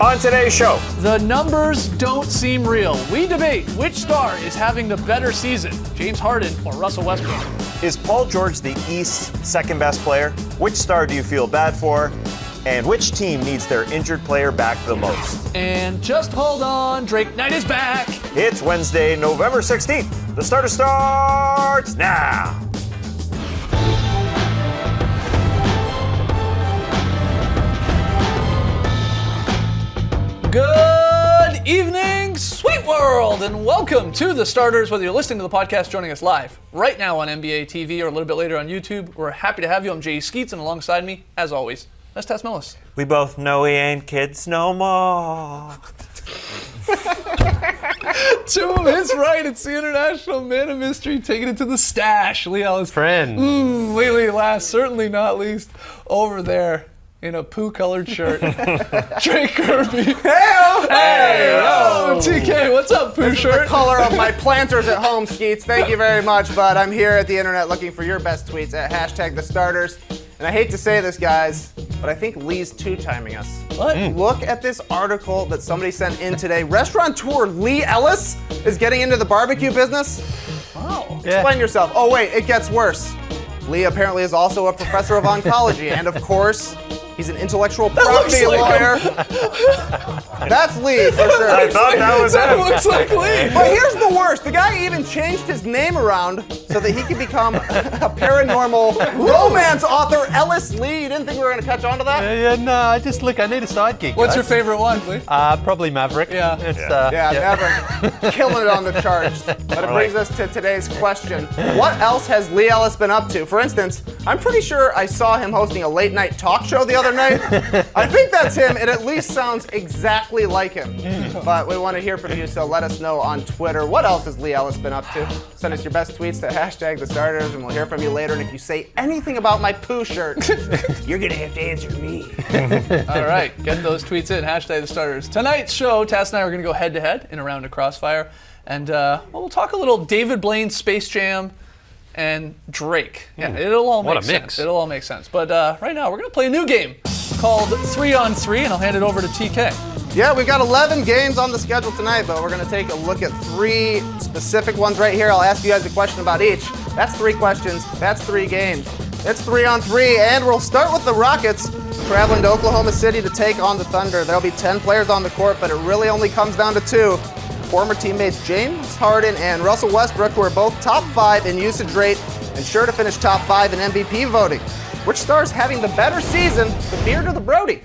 On today's show, the numbers don't seem real. We debate which star is having the better season, James Harden or Russell Westbrook. is Paul George the East's second best player? Which star do you feel bad for? And which team needs their injured player back the most? And just hold on, Drake Knight is back. It's Wednesday, November 16th. The starter starts now. Good evening, sweet world, and welcome to The Starters. Whether you're listening to the podcast, joining us live right now on NBA TV or a little bit later on YouTube, we're happy to have you. I'm Jay Skeets, and alongside me, as always, that's Tess Millis. We both know we ain't kids no more. To him, it's right. It's the international man of mystery taking it to the stash. Lee Ellis. Friend. Lately last, certainly not least, over there in a poo-colored shirt. Drake Kirby. Hey-o! TK, what's up, poo shirt? The color of my planters at home, Skeets. Thank you very much, but I'm here at the internet looking for your best tweets at #TheStarters. And I hate to say this, guys, but I think Lee's two-timing us. What? Look at this article that somebody sent in today. Restaurateur Lee Ellis is getting into the barbecue business. Wow. Explain yourself. Oh, wait, it gets worse. Lee apparently is also a professor of oncology, and of course, he's an intellectual property lawyer. That's Lee, for sure. I thought that was That it. looks like Lee. But here's the worst. The guy even changed his name around so that he could become a paranormal romance author, Ellis Lee. You didn't think we were going to catch on to that? No, I need a side gig. What's guys. your favorite one, Lee? Probably Maverick. Yeah. It's, Never. Killing it on the charts. But it brings us to today's question. What else has Lee Ellis been up to? For instance, I'm pretty sure I saw him hosting a late night talk show the other night. I think that's him. It at least sounds exactly like him. But we want to hear from you, so let us know on Twitter. What else has Lee Ellis been up to? Send us your best tweets to #TheStarters, and we'll hear from you later. And if you say anything about my poo shirt, you're going to have to answer me. All right, get those tweets in, #TheStarters. Tonight's show, Tass and I are going to go head-to-head in a round of Crossfire. And we'll talk a little David Blaine, Space Jam, and Drake. Yeah, it'll all make What a sense. mix. It'll all make sense. But right now, we're going to play a new game called 3-on-3, and I'll hand it over to TK. Yeah, we've got 11 games on the schedule tonight, but we're going to take a look at 3 specific ones right here. I'll ask you guys a question about each. That's 3 questions. That's 3 games. It's 3-on-3, and we'll start with the Rockets traveling to Oklahoma City to take on the Thunder. There'll be 10 players on the court, but it really only comes down to 2. Former teammates James Harden and Russell Westbrook, who are both top 5 in usage rate and sure to finish top 5 in MVP voting. Which star's having the better season, the Beard or the Brody?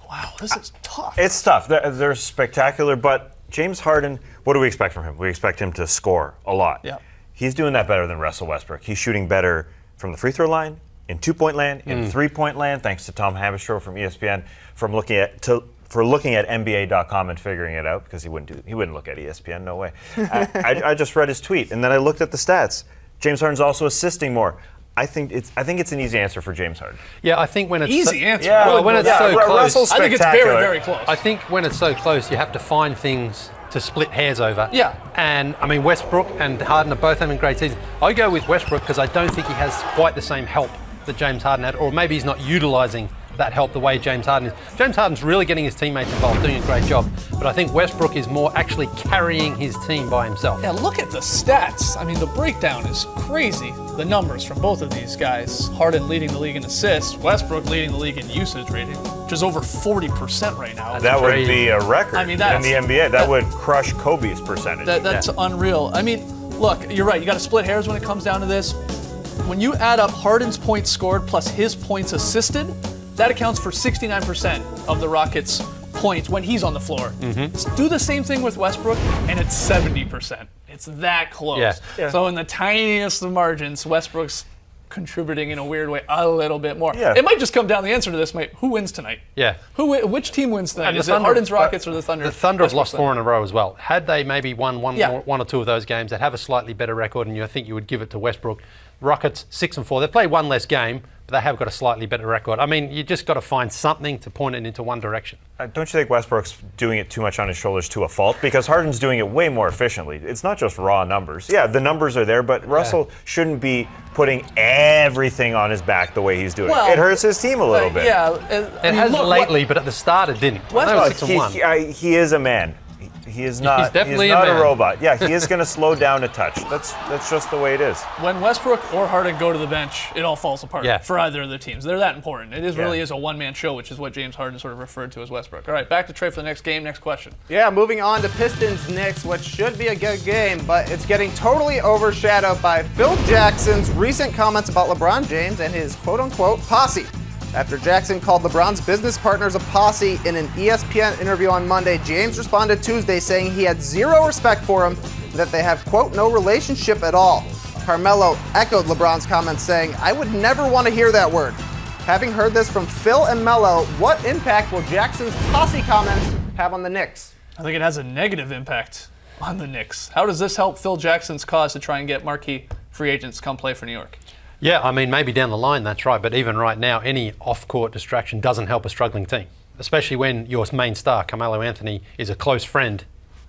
Wow, this is tough. It's tough. They're spectacular, but James Harden, what do we expect from him? We expect him to score a lot. Yeah. He's doing that better than Russell Westbrook. He's shooting better from the free throw line, in 2-point land, in 3-point land, thanks to Tom Haberstroh from ESPN for looking at NBA.com and figuring it out, because he wouldn't look at ESPN, no way. I just read his tweet, and then I looked at the stats. James Harden's also assisting more. I think it's an easy answer for James Harden. Yeah, I think when it's Easy answer. Yeah, well, when it's so close, Russell's I think it's very, spectacular. very close. I think when it's so close, you have to find things to split hairs over. Yeah. And I mean, Westbrook and Harden are both having great seasons. I go with Westbrook because I don't think he has quite the same help that James Harden had, or maybe he's not utilizing that help the way James Harden is. James Harden's really getting his teammates involved, doing a great job. But I think Westbrook is more actually carrying his team by himself. Yeah, look at the stats. I mean, the breakdown is crazy. The numbers from both of these guys. Harden leading the league in assists, Westbrook leading the league in usage rating, which is over 40% right now. That would crazy. be a record I mean, in that's- the NBA. That would crush Kobe's percentage. That's unreal. I mean, look, you're right. You got to split hairs when it comes down to this. When you add up Harden's points scored plus his points assisted, that accounts for 69% of the Rockets' points when he's on the floor. Do the same thing with Westbrook, and it's 70%. It's that close. Yeah. So in the tiniest of margins, Westbrook's contributing in a weird way a little bit more. Yeah. It might just come down to the answer to this, mate. Who wins tonight? Yeah. Which team wins tonight? And the Is it Thunder- Harden's Rockets or the Thunder? The Thunder have lost Westbrook's 4 in a row as well. Had they maybe won one Yeah. or two of those games, they'd have a slightly better record, and I think you would give it to Westbrook. Rockets 6-4. They've played one less game, but they have got a slightly better record. I mean, you just got to find something to point it into one direction. Don't you think Westbrook's doing it too much on his shoulders to a fault? Because Harden's doing it way more efficiently. It's not just raw numbers. Yeah, the numbers are there, but Russell shouldn't be putting everything on his back the way he's doing. Well, it hurts his team a little bit. Yeah, It has lately, but at the start it didn't. I know it's 6-1. He is a man. He is not. He's definitely he is not a man. robot. Yeah, he is going to slow down a touch. That's just the way it is. when Westbrook or Harden go to the bench, it all falls apart for either of the teams. They're that important. It really is a one-man show, which is what James Harden sort of referred to as Westbrook. All right, back to Trey for the next game. Next question. Yeah, moving on to Pistons-Knicks, which should be a good game, but it's getting totally overshadowed by Phil Jackson's recent comments about LeBron James and his quote-unquote posse. After Jackson called LeBron's business partners a posse in an ESPN interview on Monday, James responded Tuesday saying he had zero respect for him and that they have, quote, no relationship at all. Carmelo echoed LeBron's comments saying, I would never want to hear that word. Having heard this from Phil and Melo, what impact will Jackson's posse comments have on the Knicks? I think it has a negative impact on the Knicks. How does this help Phil Jackson's cause to try and get marquee free agents to come play for New York? Yeah, I mean, maybe down the line, that's right. But even right now, any off-court distraction doesn't help a struggling team, especially when your main star, Carmelo Anthony, is a close friend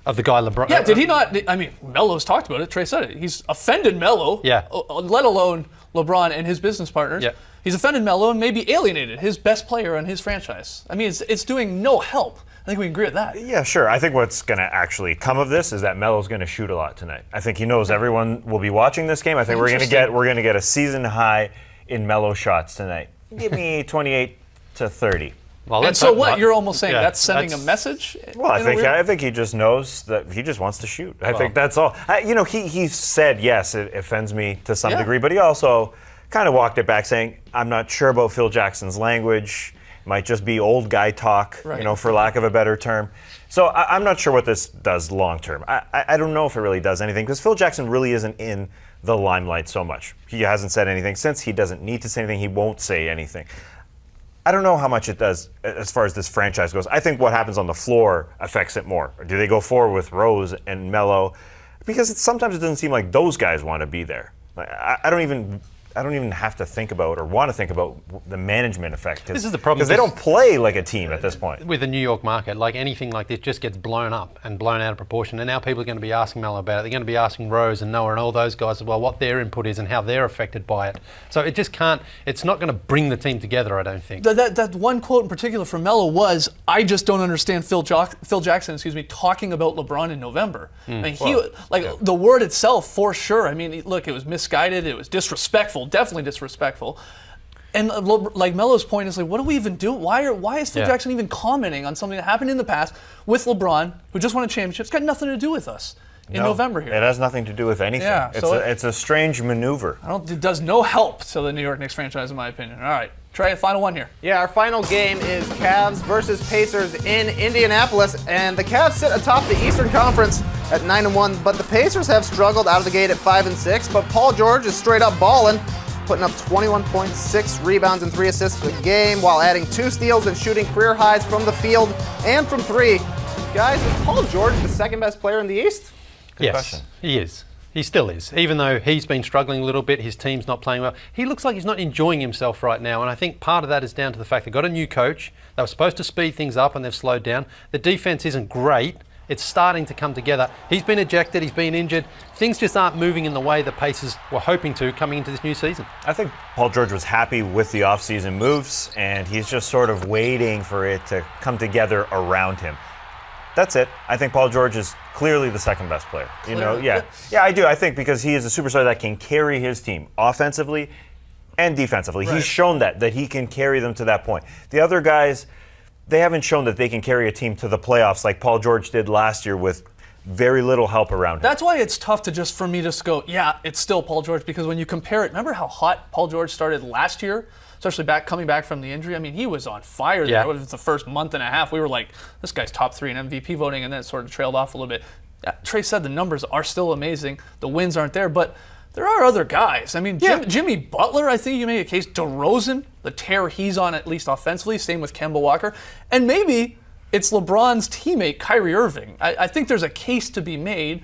of the guy LeBron. Yeah, did he not? I mean, Melo's talked about it. Trey said it. He's offended Melo, let alone LeBron and his business partners. Yeah. He's offended Melo and maybe alienated his best player on his franchise. I mean, it's doing no help. I think we can agree with that. Yeah, sure. I think what's going to actually come of this is that Melo's going to shoot a lot tonight. I think he knows everyone will be watching this game. I think we're going to get a season high in Melo shots tonight. Give me 28 to 30. Well, and so what? You're almost saying that's sending a message? Well, I think he just knows that he just wants to shoot. I think that's all. He said, yes, it offends me to some degree, but he also kind of walked it back saying, I'm not sure about Phil Jackson's language. Might just be old guy talk, for lack of a better term. So I'm not sure what this does long term. I don't know if it really does anything because Phil Jackson really isn't in the limelight so much. He hasn't said anything since. He doesn't need to say anything. He won't say anything. I don't know how much it does as far as this franchise goes. I think what happens on the floor affects it more. Do they go forward with Rose and Melo? Because sometimes it doesn't seem like those guys want to be there. I don't even have to think about or want to think about the management effect. This is the problem. Because they don't play like a team at this point. With the New York market, like anything like this just gets blown up and blown out of proportion. And now people are going to be asking Melo about it. They're going to be asking Rose and Noah and all those guys as well what their input is and how they're affected by it. So it just can't, it's not going to bring the team together, I don't think. That one quote in particular from Melo was, I just don't understand Phil Jackson, talking about LeBron in November. I mean, the word itself, for sure. I mean, look, it was misguided. It was disrespectful. Definitely disrespectful. And like Melo's point is like, what do we even do? Why is Phil Jackson even commenting on something that happened in the past with LeBron, who just won a championship? It's got nothing to do with us in November here. It has nothing to do with anything. Yeah, it's a strange maneuver. It does no help to the New York Knicks franchise, in my opinion. All right, Trey, final one here. Yeah, our final game is Cavs versus Pacers in Indianapolis, and the Cavs sit atop the Eastern Conference at 9-1, but the Pacers have struggled out of the gate at 5-6, but Paul George is straight up balling, putting up 21.6 rebounds and 3 assists per game while adding 2 steals and shooting career highs from the field and from 3. Guys, is Paul George the second best player in the East? Yes, question. He is. He still is. Even though he's been struggling a little bit, his team's not playing well. He looks like he's not enjoying himself right now, and I think part of that is down to the fact they've got a new coach. They were supposed to speed things up, and they've slowed down. The defense isn't great. It's starting to come together. He's been ejected. He's been injured. Things just aren't moving in the way the Pacers were hoping to coming into this new season. I think Paul George was happy with the offseason moves, and he's just sort of waiting for it to come together around him. That's it. I think Paul George is clearly the second best player. Yeah, I do. I think because he is a superstar that can carry his team offensively and defensively. Right. He's shown that he can carry them to that point. The other guys, they haven't shown that they can carry a team to the playoffs like Paul George did last year with very little help around him. That's why it's tough for me to go, yeah, it's still Paul George, because when you compare it, remember how hot Paul George started last year? Especially coming back from the injury. I mean, he was on fire there. It was the first month and a half. We were like, this guy's top 3 in MVP voting, and then it sort of trailed off a little bit. Trey said the numbers are still amazing. The wins aren't there, but there are other guys. I mean, Jimmy Butler, I think you make a case. DeRozan, the tear he's on, at least offensively. Same with Kemba Walker. And maybe it's LeBron's teammate, Kyrie Irving. I think there's a case to be made.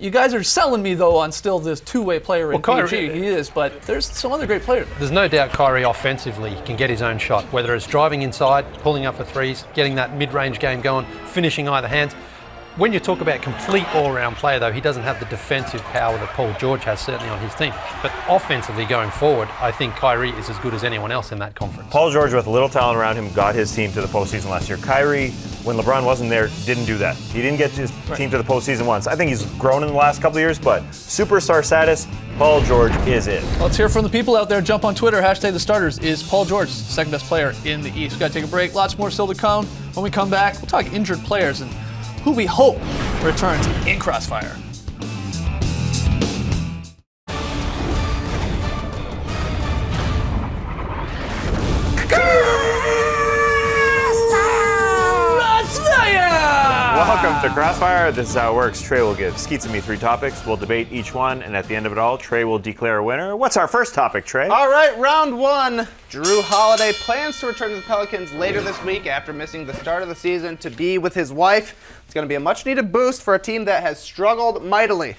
You guys are selling me, though, on still this two-way player in PG. He is, but there's some other great players. There's no doubt Kyrie offensively can get his own shot, whether it's driving inside, pulling up for threes, getting that mid-range game going, finishing either hands. When you talk about complete all-round player, though, he doesn't have the defensive power that Paul George has, certainly on his team. But offensively going forward, I think Kyrie is as good as anyone else in that conference. Paul George, with little talent around him, got his team to the postseason last year. Kyrie, when LeBron wasn't there, didn't do that. He didn't get his team to the postseason once. I think he's grown in the last couple of years, but superstar status, Paul George is it. Let's hear from the people out there. Jump on Twitter, #TheStarters. Is Paul George second best player in the East? We've got to take a break. Lots more still to come. When we come back, we'll talk injured players and who we hope returns in Crossfire. Welcome to Crossfire. This is how it works. Trey will give Skeets and me 3 topics. We'll debate each one, and at the end of it all, Trey will declare a winner. What's our first topic, Trey? All right, round 1. Drew Holiday plans to return to the Pelicans later this week after missing the start of the season to be with his wife. It's going to be a much-needed boost for a team that has struggled mightily.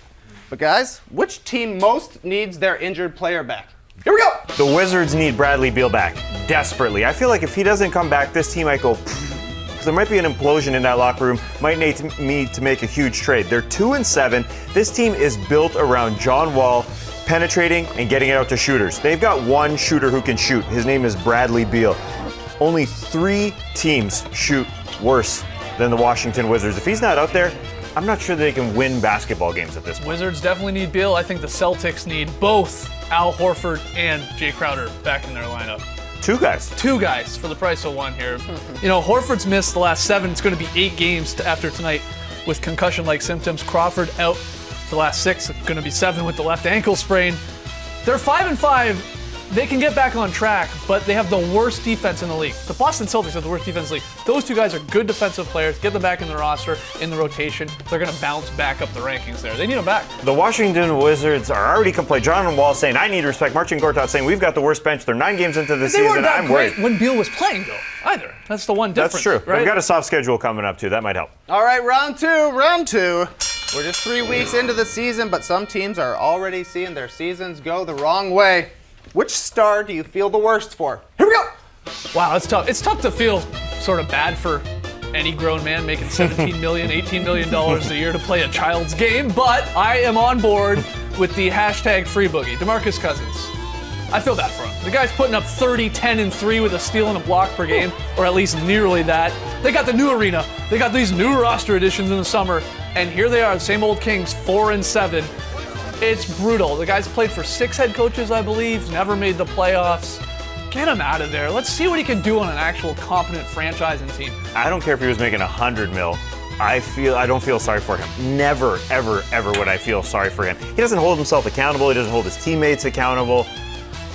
But guys, which team most needs their injured player back? Here we go! The Wizards need Bradley Beal back desperately. I feel like if he doesn't come back, this team might go... There might be an implosion in that locker room. Might need to make a huge trade. They're 2-7. This team is built around John Wall penetrating and getting it out to shooters. They've got one shooter who can shoot. His name is Bradley Beal. Only 3 teams shoot worse than the Washington Wizards. If he's not out there, I'm not sure they can win basketball games at this point. Wizards definitely need Beal. I think the Celtics need both Al Horford and Jay Crowder back in their lineup. 2 guys. 2 guys for the price of 1 here. You know, Horford's missed the last 7. It's going to be 8 games after tonight with concussion-like symptoms. Crawford out for the last 6. It's going to be 7 with the left ankle sprain. They're 5-5. They can get back on track, but they have the worst defense in the league. The Boston Celtics have the worst defense in the league. Those 2 guys are good defensive players. Get them back in the roster, in the rotation. They're going to bounce back up the rankings there. They need them back. The Washington Wizards are already complaining. John Wall saying, I need respect. Marcin Gortat saying, we've got the worst bench. They're 9 games into the They weren't season. that I'm great worried. when Beal was playing, though, either. That's the one difference. That's true. Right? They've got a soft schedule coming up, too. That might help. All right, round 2. We're just 3 weeks into the season, but some teams are already seeing their seasons go the wrong way. Which star do you feel the worst for? Here we go! Wow, it's tough. It's tough to feel sort of bad for any grown man making $17 million, $18 million a year to play a child's game, but I am on board with the #FreeBoogie. DeMarcus Cousins. I feel bad for him. The guy's putting up 30, 10, and 3 with a steal and a block per game, or at least nearly that. They got the new arena. They got these new roster additions in the summer, and here they are, the same old Kings, 4-7. It's brutal. The guy's played for 6 head coaches, I believe, never made the playoffs. Get him out of there. Let's see what he can do on an actual competent franchising team. I don't care if he was making $100 million. I don't feel sorry for him. Never, ever, ever would I feel sorry for him. He doesn't hold himself accountable. He doesn't hold his teammates accountable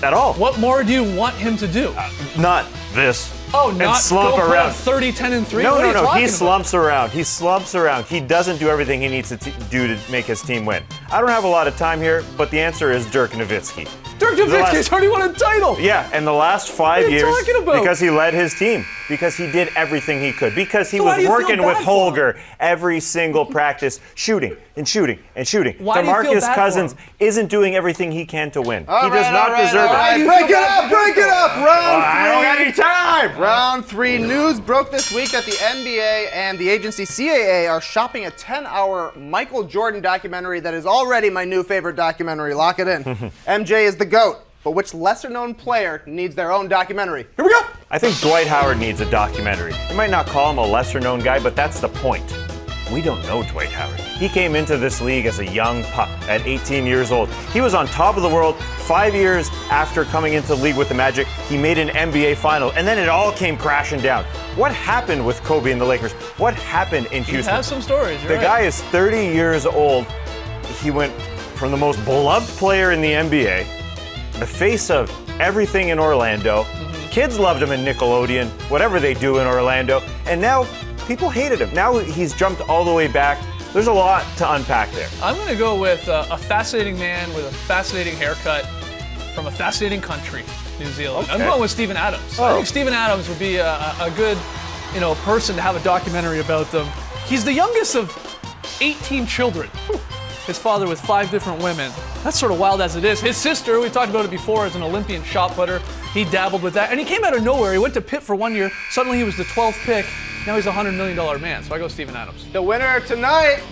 at all. What more do you want him to do? Not this. Oh, and not slump go around. Put 30, 10, and 3? No. He He slumps around. He slumps around. He doesn't do everything he needs to do to make his team win. I don't have a lot of time here, but the answer is Dirk Nowitzki. Dirk Nowitzki's already won a title. Yeah, and the last 5 What are you years, talking about? because he led his team, because he did everything he could, because he So why do was you feel working with bad for him? Holger every single practice, shooting and shooting and shooting. Why do you feel DeMarcus bad for Cousins him? isn't doing everything he can to win. All He does right, not all right, deserve all it. right. you Break feel it up, bad break it up. Round 3. I don't got any time. Round 3 news broke this week that the NBA and the agency CAA are shopping a 10-hour Michael Jordan documentary that is already my new favorite documentary. Lock it in. MJ is the GOAT, but which lesser-known player needs their own documentary? Here we go! I think Dwight Howard needs a documentary. You might not call him a lesser-known guy, but that's the point. We don't know Dwight Howard. He came into this league as a young pup at 18 years old. He was on top of the world 5 years after coming into the league with the Magic. He made an NBA final, and then it all came crashing down. What happened with Kobe and the Lakers? What happened in He Houston? has some stories. The guy is 30 years old. He went from the most beloved player in the NBA, the face of everything in Orlando. Kids loved him in Nickelodeon, whatever they do in Orlando, and now people hated him. Now he's jumped all the way back. There's a lot to unpack there. I'm going to go with a fascinating man with a fascinating haircut from a fascinating country, New Zealand. I'm Okay. going with Steven Adams. I think Steven Adams would be a good, person to have a documentary about them. He's the youngest of 18 children. His father with 5 different women. That's sort of wild as it is. His sister, we talked about it before, is an Olympian shot putter. He dabbled with that, and he came out of nowhere. He went to Pitt for 1 year. Suddenly he was the 12th pick Now he's a $100 million man, so I go Steven Adams. The winner tonight,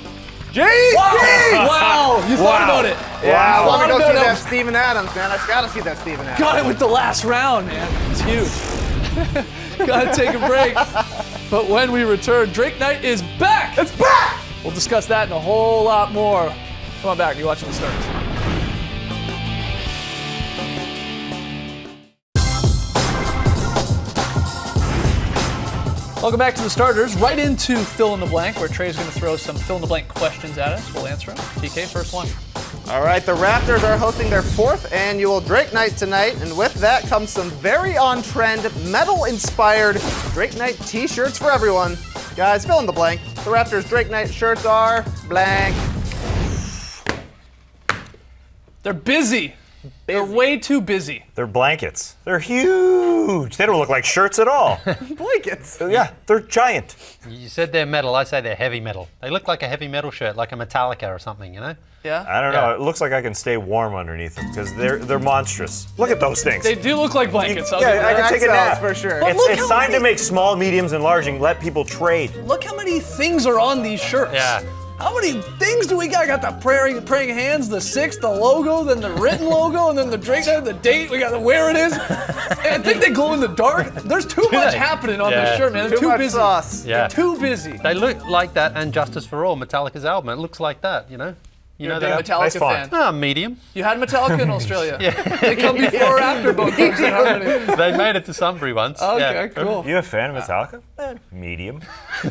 GG! Wow, you thought about it. Yeah, I want to go Thought see about that it. Steven Adams, man. I gotta see that Steven Adams. Got it with the last round, man. It's huge. Gotta take a break. But when we return, Drake Night is back. It's back! We'll discuss that and a whole lot more. Come on back. You're watching The Starters. Welcome back to The Starters. Right into Fill in the Blank, where Trey's going to throw some fill in the blank questions at us. We'll answer them. TK, first one. All right, the Raptors are hosting their 4th annual Drake Night tonight, and with that comes some very on-trend, metal-inspired Drake Night t-shirts for everyone. Guys, fill in the blank. The Raptors Drake Night shirts are blank. They're busy. They're way too busy. They're blankets. They're huge. They don't look like shirts at all. Blankets. Yeah, they're giant. You said they're metal. I say they're heavy metal. They look like a heavy metal shirt, like a Metallica or something, you know? Yeah? I don't know. Yeah. It looks like I can stay warm underneath them because they're monstrous. Look at those things. They do look like blankets. I'll Yeah, give you I that. can take a XLs nap. for sure. But It's, look it's how time to many- make small, mediums, and large and let people trade. Look how many things are on these shirts. Yeah. How many things do we got? Got the praying hands, the 6, the logo, then the written logo, and then the Drake Night, the date. We got the where it is. And I think they glow in the dark. There's too much they? happening on Yeah. this shirt, man. They're Too too much busy. sauce. Yeah. Too busy. They look like that and Justice for All, Metallica's album. It looks like that, you know? You You're know a big that? nice Metallica font. fan. Medium. You had Metallica in Australia. They come before or after both those in harmony. They made it to Sunbury once. Okay, Yeah. cool. You a fan of Metallica? Medium.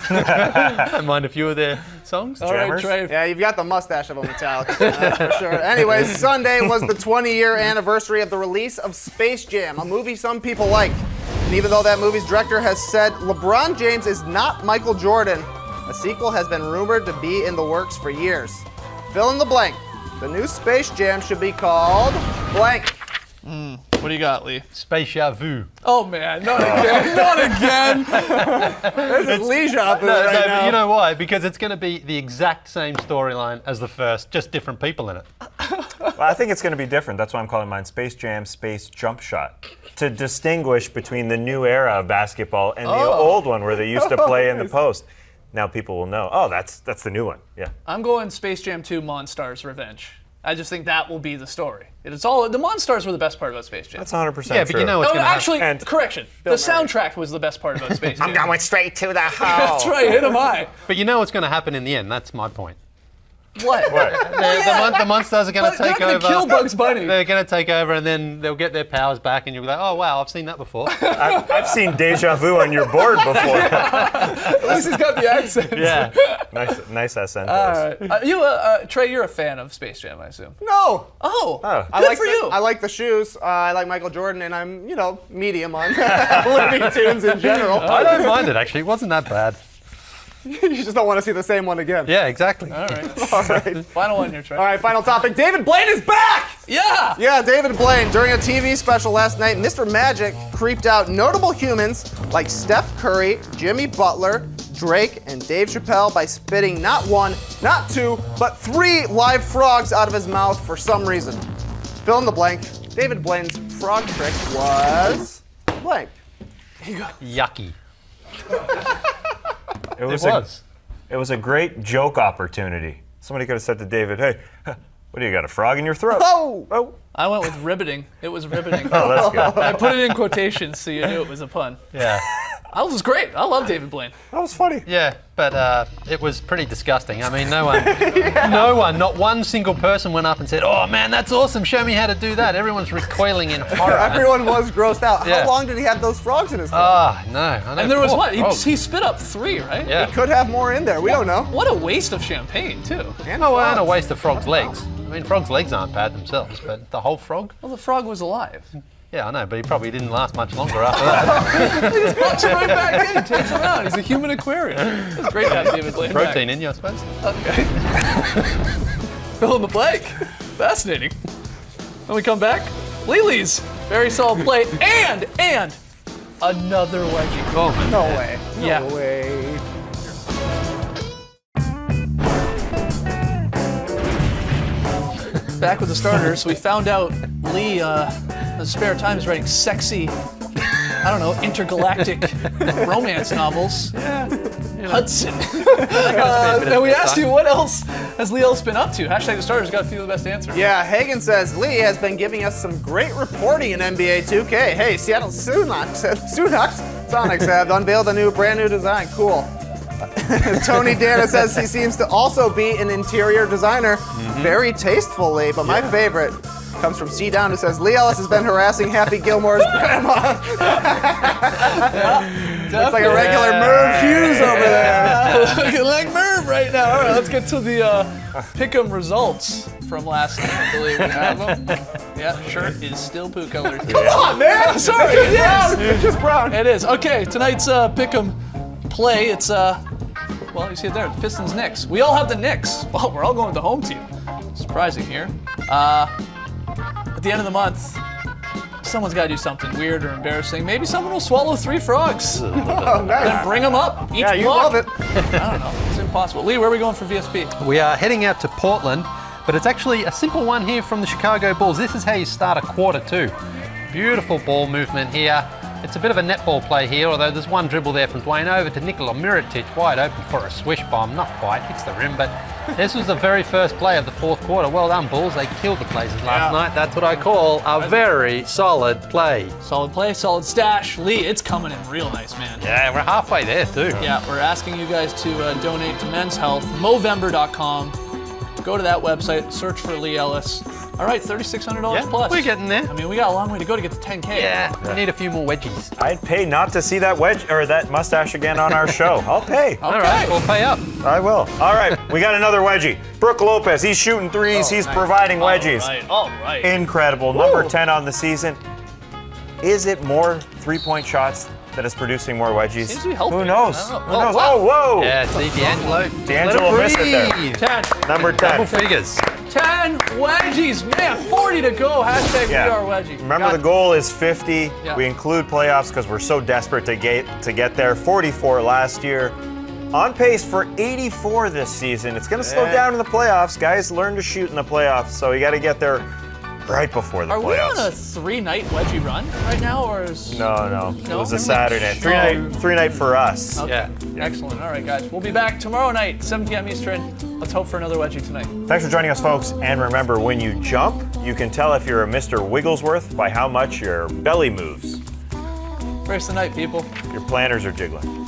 I don't mind a few of their songs. All right, Jammers? Trey. Yeah, you've got the mustache of a Metallica, that's for sure. Anyways, Sunday was the 20-year anniversary of the release of Space Jam, a movie some people like. And even though that movie's director has said LeBron James is not Michael Jordan, a sequel has been rumored to be in the works for years. Fill in the blank. The new Space Jam should be called blank. What do you got, Lee? Spécia Vu. Oh, man. Not again. Not again. This is Leisure Vu No, right but now. you know why? Because it's going to be the exact same storyline as the first, just different people in it. Well, I think it's going to be different. That's why I'm calling mine Space Jam Space Jump Shot. To distinguish between the new era of basketball and the old one where they used to play in the post. Now people will know, oh, that's the new one. Yeah. I'm going Space Jam 2 Monstars Revenge. I just think that will be the story. It's all the Monstars were the best part about Space Jam. That's 100% Yeah, true. but you know what's No, going to actually, And- correction. The soundtrack was the best part about Space Jam. I'm going straight to the hole. That's right, hit him high. But you know what's going to happen in the end. That's my point. What? The Monsters are going to They're take gonna over. kill Bugs Bunny. They're going to take over, and then they'll get their powers back, and you'll be like, "Oh wow, I've seen that before." I've seen Deja Vu on your board before. At least he's got the accent. Yeah. nice accent. All right. Trey, you're a fan of Space Jam, I assume. No. Oh, I good like for you. I like the shoes. I like Michael Jordan, and I'm, medium on Looney Tunes in general. I don't mind it actually. It wasn't that bad. You just don't want to see the same one again. Yeah, exactly. All right. All right. Final one here, Trey. All right, final topic. David Blaine is back! Yeah. Yeah, David Blaine. During a TV special last night, Mr. Magic creeped out notable humans like Steph Curry, Jimmy Butler, Drake, and Dave Chappelle by spitting not 1, not 2, but 3 live frogs out of his mouth for some reason. Fill in the blank. David Blaine's frog trick was blank. Yucky. It was. It It was a great joke opportunity. Somebody could have said to David, hey, what do you got, a frog in your throat? Oh! I went with ribbiting. It was ribbiting. Oh, that's good. I put it in quotations so you knew it was a pun. Yeah. That was great. I love David Blaine. That was funny. Yeah, but it was pretty disgusting. I mean, no one, not one single person went up and said, "Oh man, that's awesome! Show me how to do that." Everyone's recoiling in horror. Everyone was grossed out. Yeah. How long did he have those frogs in his throat? Ah, no. I know. And there was Poor what? frog. He spit up 3, right? Yeah. Could have more in there. We don't know. What a waste of champagne, too. And Oh, and a frogs. waste of frog's legs. I mean, frog's legs aren't bad themselves, but the whole frog? Well, the frog was alive. Yeah, I know, but he probably didn't last much longer after that. He just pops him right back in, takes him out. He's a human aquarium. It's great to have David Blaine back. Protein in you, I suppose. Okay. Fill in the blank. Fascinating. When we come back, Lily's very solid play and another wedgie. Oh, man. No way. No Yeah. way. Back with the starters, we found out Lee, in spare time, is writing sexy, I don't know, intergalactic romance novels. Yeah. Hudson. And we asked you, what else has Lee Ellis been up to? Hashtag the starters got a few of the best answers. Yeah, Hagen says Lee has been giving us some great reporting in NBA 2K. Hey, Seattle Sonics have unveiled a brand new design. Cool. Tony Dana says he seems to also be an interior designer, very tastefully. But my favorite comes from C Down, who says Lee Ellis has been harassing Happy Gilmore's grandma. It's like a regular Merv Hughes over there. Looking like Merv right now. All right, let's get to the pick'em results from last night. I believe we have them. Yeah, shirt is still poo colors. Come on, man! Sorry, it is. It's just brown. It is. Okay, tonight's pick'em play. It's well, you see it there. Pistons Knicks. We all have the Knicks. Well, we're all going with the home team. Surprising here. At the end of the month, someone's got to do something weird or embarrassing. Maybe someone will swallow 3 frogs. Oh, nice. Then bring them up. Each Yeah, you block. love it. I don't know. It's impossible. Lee, where are we going for VSP? We are heading out to Portland, but it's actually a simple one here from the Chicago Bulls. This is how you start a quarter too. Beautiful ball movement here. It's a bit of a netball play here, although there's one dribble there from Dwayne over to Nikola Mirotic, wide open for a swish bomb. Not quite, hits the rim, but this was the very first play of the fourth quarter. Well done, Bulls. They killed the Blazers last night. That's what I call a very solid play. Solid play, solid stash. Lee, it's coming in real nice, man. Yeah, we're halfway there too. Yeah, we're asking you guys to donate to Men's Health, Movember.com. Go to that website, search for Lee Ellis. All right, $3,600 Yeah, plus. we're getting there. I mean, we got a long way to go to get to 10K. Yeah, we need a few more wedgies. I'd pay not to see that wedge or that mustache again on our show. I'll pay. All right, we'll pay up. I will. All right, we got another wedgie. Brooke Lopez, he's shooting threes. He's providing wedgies. All right. Incredible. Number 10 on the season. Is it more three-point shots that is producing more wedgies? Seems to be helping. Who knows? I don't Who know. knows? Oh, Oh, whoa. Yeah, see, D'Angelo. D'Angelo missed it there. 10. Number 10. Double figures. 10 wedgies. Man, 40 to go. Hashtag Yeah. we are wedgie. Remember, Got the goal is 50. Yeah. We include playoffs because we're so desperate to get there. 44 last year. On pace for 84 this season. It's going to slow down in the playoffs. Guys, learn to shoot in the playoffs, so you got to get there right before the Are we playoffs. on a 3-night wedgie run right now, or is... No. It No? was a Saturday. Three night for us. Okay. Excellent. All right, guys. We'll be back tomorrow night, 7 p.m. Eastern. Let's hope for another wedgie tonight. Thanks for joining us, folks. And remember, when you jump, you can tell if you're a Mr. Wigglesworth by how much your belly moves. Race the night, people. Your planners are jiggling.